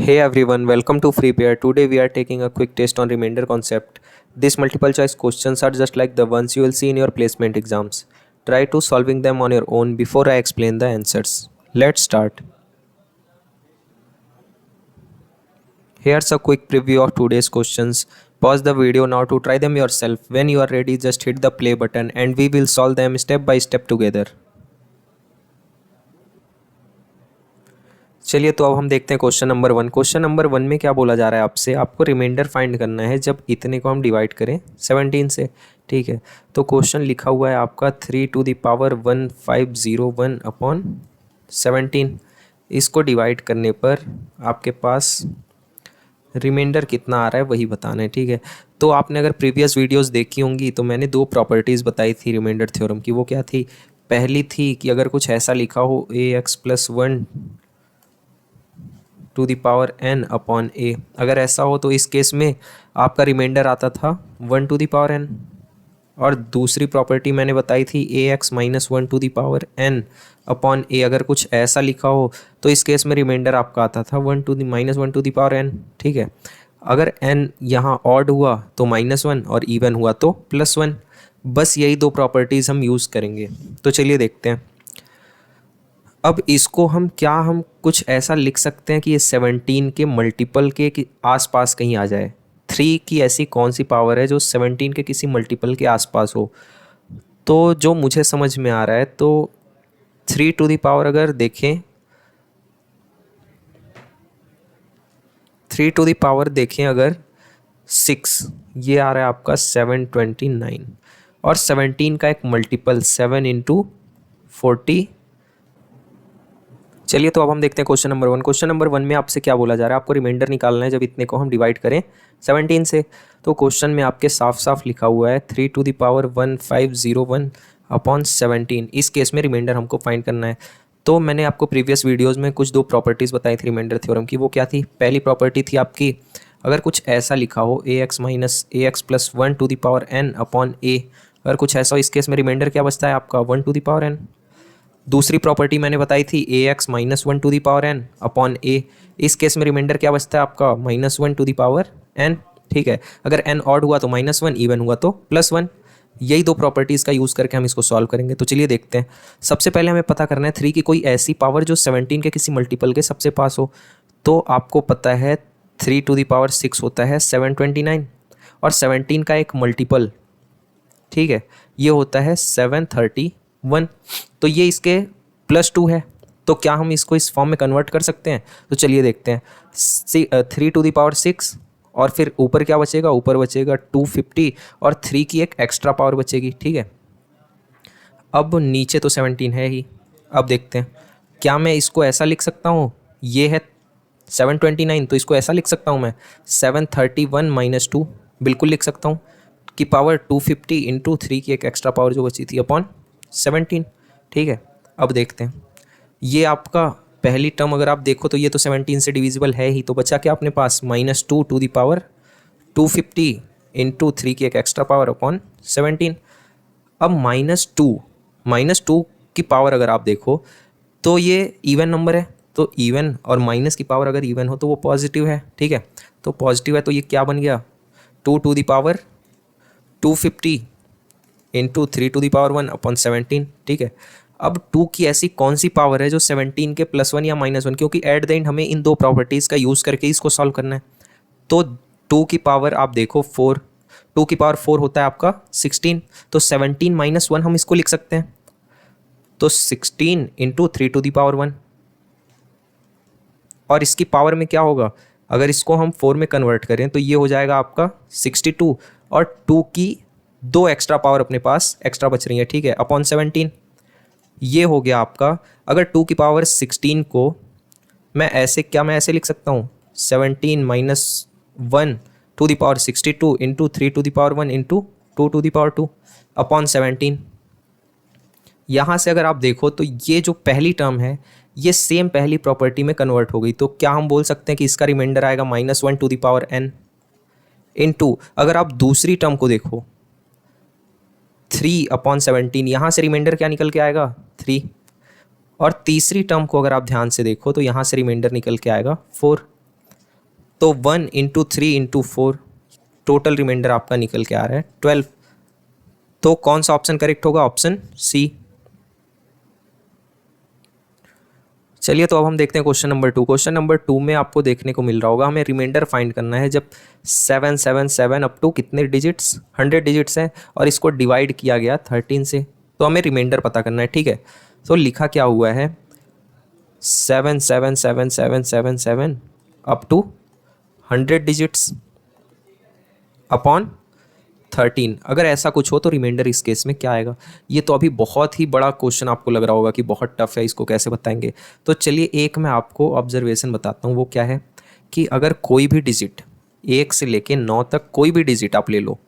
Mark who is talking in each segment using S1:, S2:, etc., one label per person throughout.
S1: Hey everyone, welcome to FreePair. Today we are taking a quick test on remainder concept. These multiple choice questions are just like the ones you will see in your placement exams. Try to solving them on your own before I explain the answers. Let's start. Here's a quick preview of today's questions. Pause the video now to try them yourself. When you are ready, just hit the play button and we will solve them step by step together. चलिए तो अब हम देखते हैं question number 1। Question number 1 में क्या बोला जा रहा है आपसे, आपको रिमाइंडर फाइंड करना है जब इतने को हम डिवाइड करें 17 से। ठीक है, तो क्वेश्चन लिखा हुआ है आपका 3 टू द पावर 1501 अपॉन 17। इसको डिवाइड करने पर आपके पास रिमाइंडर कितना आ रहा है वही बताना है। ठीक है, तो आपने अगर प्रीवियस वीडियोस देखी होंगी तो मैंने दो प्रॉपर्टीज़ बताई थी रिमाइंडर थ्योरम की। वो क्या थी? पहली थी कि अगर कुछ ऐसा लिखा हो ax+1 to the power n upon a, अगर ऐसा हो तो इस केस में आपका रिमाइंडर आता था 1 टू द पावर n। और दूसरी प्रॉपर्टी मैंने बताई थी ax-1 to the power n upon a, अगर कुछ ऐसा लिखा हो तो इस केस में रिमाइंडर आपका आता था 1 टू द पावर n। ठीक है, अगर n यहाँ ऑड हुआ तो -1 और इवन हुआ तो +1। बस यही दो प्रॉपर्टीज़ हम यूज़ करेंगे। तो चलिए देखते हैं। अब इसको हम कुछ ऐसा लिख सकते हैं कि ये 17 के मल्टीपल के आसपास कहीं आ जाए। 3 की ऐसी कौन सी पावर है जो 17 के किसी मल्टीपल के आसपास हो? तो जो मुझे समझ में आ रहा है, तो 3 टू द पावर अगर देखें, 3 टू द पावर देखें अगर 6, ये आ रहा है आपका 729। और 17 का एक मल्टीपल 7 इंटू 40। चलिए तो अब हम देखते हैं क्वेश्चन नंबर 1। क्वेश्चन नंबर 1 में आपसे क्या बोला जा रहा है, आपको रिमाइंडर निकालना है जब इतने को हम डिवाइड करें 17 से। तो क्वेश्चन में आपके साफ साफ लिखा हुआ है 3 टू द पावर 1501 अपॉन 17। इस केस में रिमाइंडर हमको फाइंड करना है। तो मैंने आपको प्रीवियस वीडियोज़ में कुछ दो प्रॉपर्टीज़ बताई थी रिमाइंडर थ्योरम की। वो क्या थी? पहली प्रॉपर्टी थी आपकी, अगर कुछ ऐसा लिखा हो ax+1 to the power n upon a, अगर कुछ ऐसा हो इस केस में रिमाइंडर क्या बचता है आपका 1 टू द पावर n। दूसरी प्रॉपर्टी मैंने बताई थी ax-1 to the power n upon a, इस केस में रिमाइंडर क्या बचता है आपका -1 टू द पावर n। ठीक है, अगर n ऑड हुआ तो -1, इवन हुआ तो +1। यही दो प्रॉपर्टीज़ का यूज़ करके हम इसको सॉल्व करेंगे। तो चलिए देखते हैं। सबसे पहले हमें पता करना है 3 की कोई ऐसी पावर जो 17 के किसी मल्टीपल के सबसे पास हो। तो आपको पता है 3 टू द पावर 6 होता है 729, और 17 का एक मल्टीपल, ठीक है, ये होता है 731। तो ये इसके +2 है। तो क्या हम इसको इस फॉर्म में कन्वर्ट कर सकते हैं? तो चलिए देखते हैं। 3 टू द पावर 6 और फिर ऊपर क्या बचेगा? ऊपर बचेगा 250 और 3 की एक एक्स्ट्रा पावर बचेगी। ठीक है, अब नीचे तो 17 है ही। अब देखते हैं, क्या मैं इसको ऐसा लिख सकता हूँ? ये है 729, तो इसको ऐसा लिख सकता हूँ मैं 731 - 2, बिल्कुल लिख सकता हूँ, की पावर 250 इंटू 3 की एक एक्स्ट्रा पावर जो बची थी अपॉन 17। ठीक है, अब देखते हैं। ये आपका पहली टर्म अगर आप देखो तो ये तो 17 से डिविजिबल है ही, तो बचा क्या अपने पास? -2 टू द पावर 250 इंटू 3 की एक एक्स्ट्रा पावर अपॉन 17। अब -2 की पावर अगर आप देखो तो ये इवन नंबर है, तो इवन और माइनस की पावर अगर इवन हो तो वो पॉजिटिव है। ठीक है, तो पॉजिटिव है तो ये क्या बन गया? 2 to the power 250 into 3 to the power 1 upon 17। ठीक है, अब 2 की ऐसी कौन सी पावर है जो 17 के +1 या -1, क्योंकि एट द एंड हमें इन दो प्रॉपर्टीज़ का यूज़ करके इसको सॉल्व करना है। तो 2 की पावर आप देखो 4, 2 की पावर 4 होता है आपका 16, तो 17 - 1 हम इसको लिख सकते हैं। तो 16 इंटू 3 टू द पावर 1, और इसकी पावर में क्या होगा? अगर इसको हम 4 में कन्वर्ट करें तो ये हो जाएगा आपका 62, और 2 की 2 एक्स्ट्रा पावर अपने पास एक्स्ट्रा बच रही है। ठीक है, अपॉन 17, ये हो गया आपका। अगर 2 की पावर 16 को मैं ऐसे लिख सकता हूँ 17 - 1 to the power 62 into 3 to the power 1 into 2 to the power 2 upon 17। यहाँ से अगर आप देखो तो ये जो पहली टर्म है ये सेम पहली प्रॉपर्टी में कन्वर्ट हो गई। तो क्या हम बोल सकते हैं कि इसका रिमाइंडर आएगा -1 to the power n into, अगर आप दूसरी टर्म को देखो 3 अपॉन 17, यहाँ से रिमाइंडर क्या निकल के आएगा? 3। और तीसरी टर्म को अगर आप ध्यान से देखो तो यहाँ से रिमाइंडर निकल के आएगा 4। तो 1 × 3 × 4 टोटल रिमाइंडर आपका निकल के आ रहा है 12। तो कौन सा ऑप्शन करेक्ट होगा? Option C. चलिए तो अब हम देखते हैं क्वेश्चन नंबर 2। क्वेश्चन नंबर 2 में आपको देखने को मिल रहा होगा हमें रिमाइंडर फाइंड करना है जब 777 अप टू कितने डिजिट्स, 100 डिजिट्स है और इसको डिवाइड किया गया 13 से, तो हमें रिमाइंडर पता करना है। ठीक है, तो लिखा क्या हुआ है 77777 अप टू 100 डिजिट्स अपॉन 13। अगर ऐसा कुछ हो तो रिमाइंडर इस केस में क्या आएगा? ये तो अभी बहुत ही बड़ा क्वेश्चन आपको लग रहा होगा कि बहुत टफ है, इसको कैसे बताएंगे। तो चलिए एक मैं आपको ऑब्जर्वेशन बताता हूँ, वो क्या है कि अगर कोई भी डिजिट 1 से लेके 9 तक कोई भी डिजिट आप ले लो,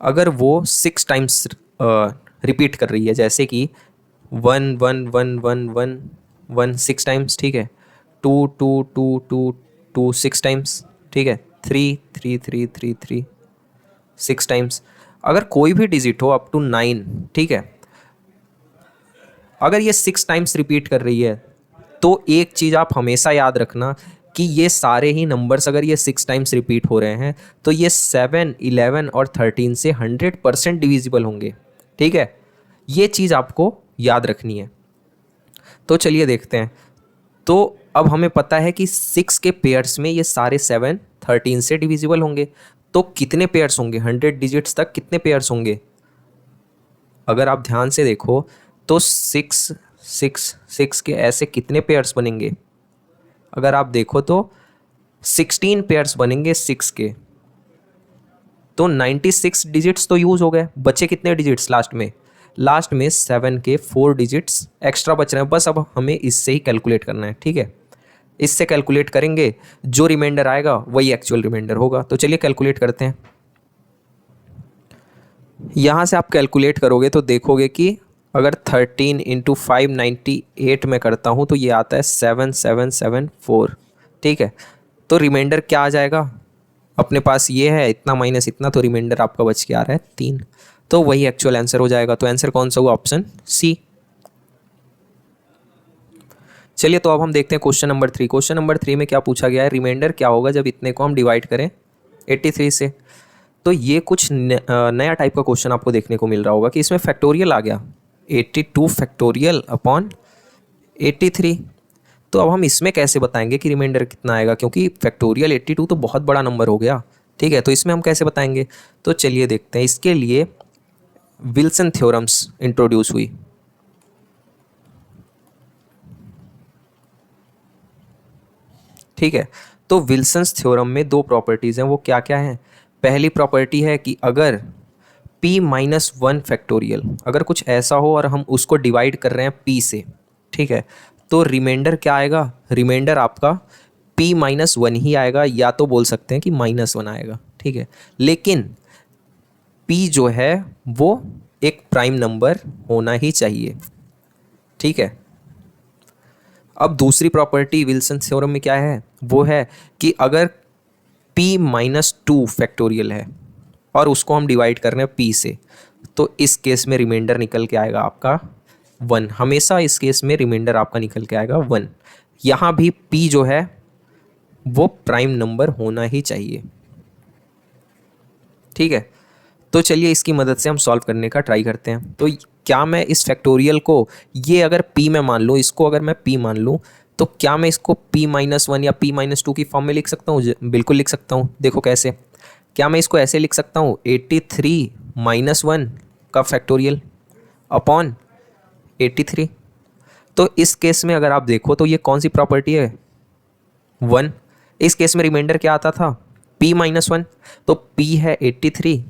S1: अगर वो 6 टाइम्स रिपीट कर रही है, जैसे कि 1 1 1 1 1 1 6 टाइम्स, ठीक है, 2 2 2 2 2 6 टाइम्स, ठीक है, 3 3 3 3 3 6 टाइम्स, अगर कोई भी डिजिट हो अप टू 9, ठीक है, अगर ये 6 टाइम्स रिपीट कर रही है तो एक चीज़ आप हमेशा याद रखना कि ये सारे ही नंबर्स अगर ये 6 टाइम्स रिपीट हो रहे हैं तो ये 7 11 और 13 से 100% डिविजिबल होंगे। ठीक है, ये चीज़ आपको याद रखनी है। तो चलिए देखते हैं। तो अब हमें पता है कि 6 के पेयर्स में ये सारे 7 13 से डिविजिबल होंगे, तो कितने पेयर्स होंगे 100 डिजिट्स तक, कितने पेयर्स होंगे? अगर आप ध्यान से देखो तो 6 6 6 के ऐसे कितने पेयर्स बनेंगे? अगर आप देखो तो 16 पेयर्स बनेंगे 6 के, तो 96 डिजिट्स तो यूज़ हो गए, बचे कितने डिजिट्स लास्ट में? लास्ट में 7 के 4 डिजिट्स एक्स्ट्रा बच रहे हैं। बस अब हमें इससे ही कैलकुलेट करना है। ठीक है, इससे कैलकुलेट करेंगे, जो रिमाइंडर आएगा वही एक्चुअल रिमाइंडर होगा। तो चलिए कैलकुलेट करते हैं। यहाँ से आप कैलकुलेट करोगे तो देखोगे कि अगर 13 × 598 में करता हूँ तो ये आता है 7774। ठीक है, तो रिमाइंडर क्या आ जाएगा? अपने पास ये है इतना माइनस इतना, तो रिमाइंडर आपका बच के आ रहा है 3। तो वही एक्चुअल आंसर हो जाएगा। तो आंसर कौन सा हुआ? Option C. चलिए तो अब हम देखते हैं क्वेश्चन नंबर 3। क्वेश्चन नंबर 3 में क्या पूछा गया है, रिमाइंडर क्या होगा जब इतने को हम डिवाइड करें 83 से। तो ये कुछ नया टाइप का क्वेश्चन आपको देखने को मिल रहा होगा कि इसमें फैक्टोरियल आ गया 82 फैक्टोरियल अपॉन 83। तो अब हम इसमें कैसे बताएंगे कि रिमाइंडर कितना आएगा, क्योंकि फैक्टोरियल 82 तो बहुत बड़ा नंबर हो गया। ठीक है, तो इसमें हम कैसे बताएंगे? तो चलिए देखते हैं। इसके लिए विल्सन थ्योरम्स इंट्रोड्यूस हुई। ठीक है, तो विल्सन्स थ्योरम में 2 प्रॉपर्टीज़ हैं, वो क्या क्या हैं? पहली प्रॉपर्टी है कि अगर p-1 फैक्टोरियल, अगर कुछ ऐसा हो और हम उसको डिवाइड कर रहे हैं p से, ठीक है, तो रिमाइंडर क्या आएगा? रिमाइंडर आपका p-1 ही आएगा, या तो बोल सकते हैं कि -1 आएगा। ठीक है, लेकिन p जो है वो एक प्राइम नंबर होना ही चाहिए। ठीक है, अब दूसरी प्रॉपर्टी विल्सन थ्योरम में क्या है? वो है कि अगर p-2 फैक्टोरियल है और उसको हम डिवाइड कर रहे हैं p से, तो इस केस में रिमाइंडर निकल के आएगा आपका 1। हमेशा इस केस में रिमाइंडर आपका निकल के आएगा 1। यहाँ भी p जो है वो प्राइम नंबर होना ही चाहिए। ठीक है, तो चलिए इसकी मदद से हम सॉल्व करने का ट्राई करते हैं। तो क्या मैं इस फैक्टोरियल को, ये अगर p में मान लूँ, इसको अगर मैं p मान लूँ, तो क्या मैं इसको p-1 या p-2 की फॉर्म में लिख सकता हूँ? बिल्कुल लिख सकता हूँ। देखो कैसे, क्या मैं इसको ऐसे लिख सकता हूँ 83 - 1 का फैक्टोरियल अपॉन 83। तो इस केस में अगर आप देखो तो ये कौन सी प्रॉपर्टी है? 1। इस केस में रिमाइंडर क्या आता था? p-1, तो p है 83,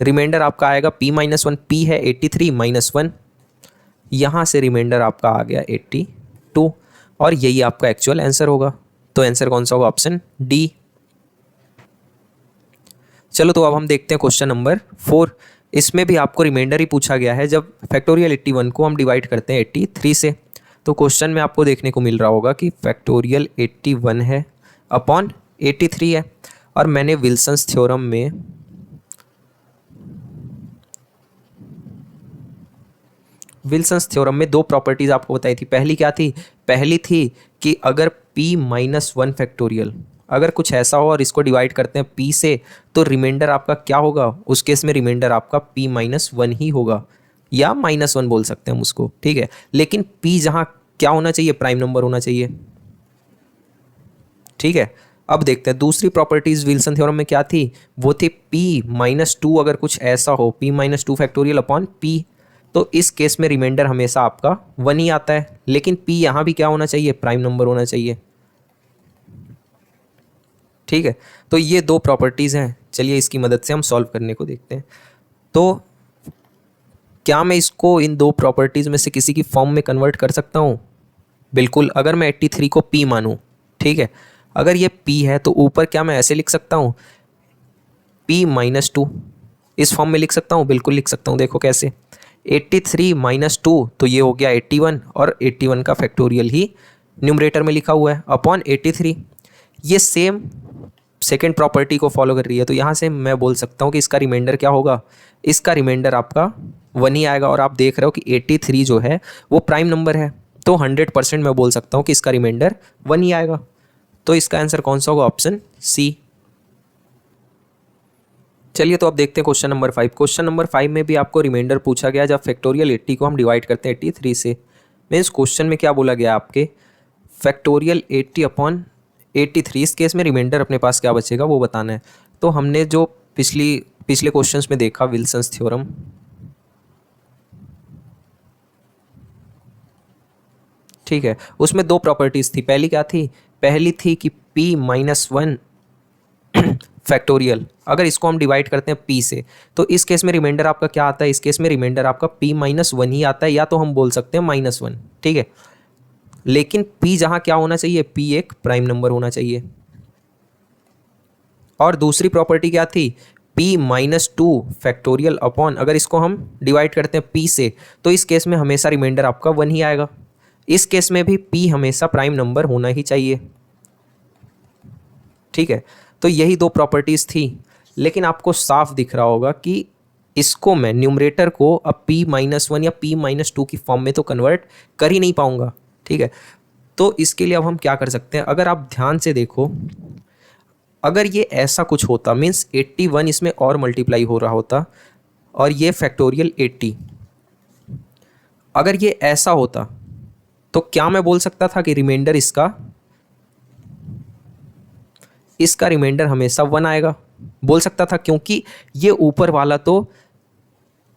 S1: रिमाइंडर आपका आएगा p-1, p है 83 - 1, यहाँ से रिमाइंडर आपका आ गया 82, और यही आपका एक्चुअल आंसर होगा। तो आंसर कौन सा होगा? Option D. चलो तो अब हम देखते हैं क्वेश्चन नंबर 4। इसमें भी आपको रिमाइंडर ही पूछा गया है जब फैक्टोरियल 81 को हम डिवाइड करते हैं 83 से। तो क्वेश्चन में आपको देखने को मिल रहा होगा कि फैक्टोरियल 81 है अपॉन 83 है, और मैंने विल्सन्स थ्योरम में विल्सन्स थ्योरम में दो प्रॉपर्टीज आपको बताई थी। पहली क्या थी? पहली थी कि अगर p माइनस वन फैक्टोरियल, अगर कुछ ऐसा हो और इसको डिवाइड करते हैं p से, तो रिमाइंडर आपका क्या होगा? उस केस में रिमाइंडर आपका p माइनस वन ही होगा, या माइनस वन बोल सकते हैं हम उसको, ठीक है। लेकिन p जहाँ क्या होना चाहिए? प्राइम नंबर होना चाहिए, ठीक है। अब देखते हैं दूसरी प्रॉपर्टीज विल्सन थ्योरम में क्या थी। वो थी p माइनस टू, अगर कुछ ऐसा हो p minus two factorial upon p, तो इस केस में रिमाइंडर हमेशा आपका वन ही आता है। लेकिन p यहाँ भी क्या होना चाहिए? प्राइम नंबर होना चाहिए, ठीक है। तो ये दो प्रॉपर्टीज़ हैं। चलिए इसकी मदद से हम सॉल्व करने को देखते हैं। तो क्या मैं इसको इन दो प्रॉपर्टीज़ में से किसी की फॉर्म में कन्वर्ट कर सकता हूँ? बिल्कुल। अगर मैं 83 को p मानूँ, ठीक है, अगर ये p है तो ऊपर क्या मैं ऐसे लिख सकता हूँ? p माइनस टू, इस फॉर्म में लिख सकता हूँ? बिल्कुल लिख सकता हूँ। देखो कैसे, 83 माइनस टू, तो ये हो गया 81, और 81 का फैक्टोरियल ही न्यूमरेटर में लिखा हुआ है अपॉन 83। ये सेम सेकेंड प्रॉपर्टी को फॉलो कर रही है, तो यहाँ से मैं बोल सकता हूँ कि इसका रिमाइंडर क्या होगा? इसका रिमाइंडर आपका वन ही आएगा। और आप देख रहे हो कि 83 जो है वो प्राइम नंबर है, तो 100% मैं बोल सकता हूँ कि इसका रिमाइंडर वन ही आएगा। तो इसका आंसर कौन सा होगा? Option C. चलिए तो अब देखते हैं क्वेश्चन नंबर 5। क्वेश्चन नंबर 5 में भी आपको रिमाइंडर पूछा गया जब फैक्टोरियल 80 को हम डिवाइड करते हैं 83 से। मीन्स क्वेश्चन में क्या बोला गया आपके? फैक्टोरियल 80 अपॉन 83, इस केस में रिमाइंडर अपने पास क्या बचेगा वो बताना है। तो हमने जो पिछले क्वेश्चंस में देखा विल्सन्स थ्योरम, ठीक है, उसमें दो प्रॉपर्टीज थी। पहली क्या थी? पहली थी कि p माइनस वन फैक्टोरियल, अगर इसको हम डिवाइड करते हैं p से, तो इस केस में रिमाइंडर आपका क्या आता है? इस केस में रिमाइंडर आपका p माइनस वन ही आता है, या तो हम बोल सकते हैं माइनस वन, ठीक है। लेकिन p जहाँ क्या होना चाहिए? p एक प्राइम नंबर होना चाहिए। और दूसरी प्रॉपर्टी क्या थी? p minus two factorial upon, अगर इसको हम डिवाइड करते हैं p से, तो इस केस में हमेशा रिमाइंडर आपका वन ही आएगा। इस केस में भी p हमेशा प्राइम नंबर होना ही चाहिए, ठीक है। तो यही दो प्रॉपर्टीज़ थी। लेकिन आपको साफ दिख रहा होगा कि इसको मैं न्यूमरेटर को अब p माइनस वन या p माइनस टू की फॉर्म में तो कन्वर्ट कर ही नहीं पाऊंगा, ठीक है। तो इसके लिए अब हम क्या कर सकते हैं? अगर आप ध्यान से देखो, अगर ये ऐसा कुछ होता, मीन्स 81 इसमें और मल्टीप्लाई हो रहा होता, और ये फैक्टोरियल 80, अगर ये ऐसा होता, तो क्या मैं बोल सकता था कि रिमाइंडर इसका रिमाइंडर हमेशा वन आएगा? बोल सकता था, क्योंकि ये ऊपर वाला तो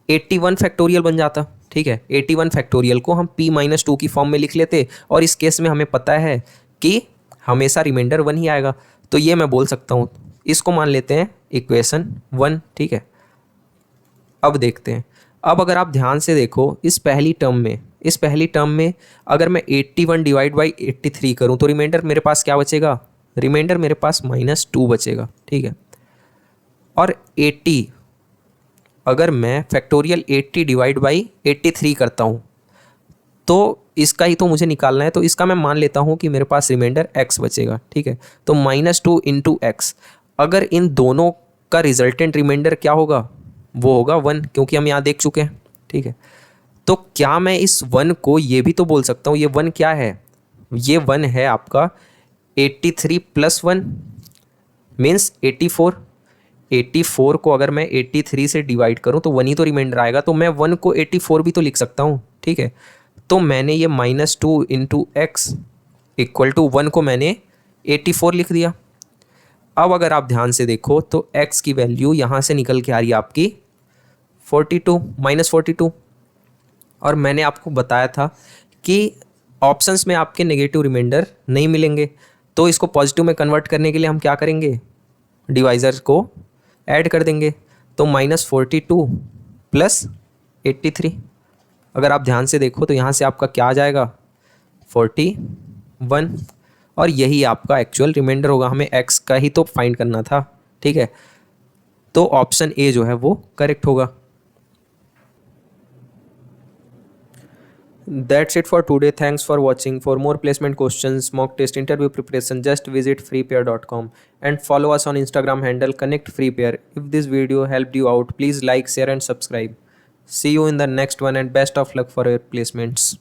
S1: 81 फैक्टोरियल बन जाता, ठीक है। 81 फैक्टोरियल को हम p माइनस टू की फॉर्म में लिख लेते, और इस केस में हमें पता है कि हमेशा रिमाइंडर वन ही आएगा। तो ये मैं बोल सकता हूँ, इसको मान लेते हैं इक्वेशन 1, ठीक है। अब देखते हैं, अब अगर आप ध्यान से देखो इस पहली टर्म में अगर मैं 81 डिवाइड बाई 83 करूँ, तो रिमाइंडर मेरे पास क्या बचेगा? रिमाइंडर मेरे पास माइनस टू बचेगा, ठीक है। और 80, अगर मैं फैक्टोरियल 80 डिवाइड बाई 83 करता हूँ, तो इसका ही तो मुझे निकालना है। तो इसका मैं मान लेता हूँ कि मेरे पास रिमाइंडर x बचेगा, ठीक है। तो माइनस टू इंटू एक्स, अगर इन दोनों का रिजल्टेंट रिमाइंडर क्या होगा? वो होगा वन, क्योंकि हम यहाँ देख चुके हैं, ठीक है। तो क्या मैं इस वन को ये भी तो बोल सकता हूँ, ये वन क्या है? ये वन है आपका 83 प्लस वन, मीन्स 84। 84 को अगर मैं 83 से डिवाइड करूँ तो वन ही तो रिमाइंडर आएगा, तो मैं वन को 84 भी तो लिख सकता हूँ, ठीक है। तो मैंने ये minus two into X equal to one को मैंने 84 लिख दिया। अब अगर आप ध्यान से देखो तो x की वैल्यू यहाँ से निकल के आ रही है आपकी 42 माइनस 42। और मैंने आपको बताया था कि ऑप्शंस में आपके नेगेटिव रिमाइंडर नहीं मिलेंगे, तो इसको पॉजिटिव में कन्वर्ट करने के लिए हम क्या करेंगे? डिवाइज़र को ऐड कर देंगे। तो माइनस 42 प्लस 83, अगर आप ध्यान से देखो तो यहाँ से आपका क्या आ जाएगा? 41, और यही आपका एक्चुअल रिमाइंडर होगा। हमें x का ही तो फाइंड करना था, ठीक है। तो ऑप्शन ए जो है वो करेक्ट होगा। That's it for today. Thanks for watching. For more placement questions, mock test, interview preparation, just visit freepair.com and follow us on Instagram handle connectfreepair. If this video helped you out, please like, share and subscribe. See you in the next one and best of luck for your placements.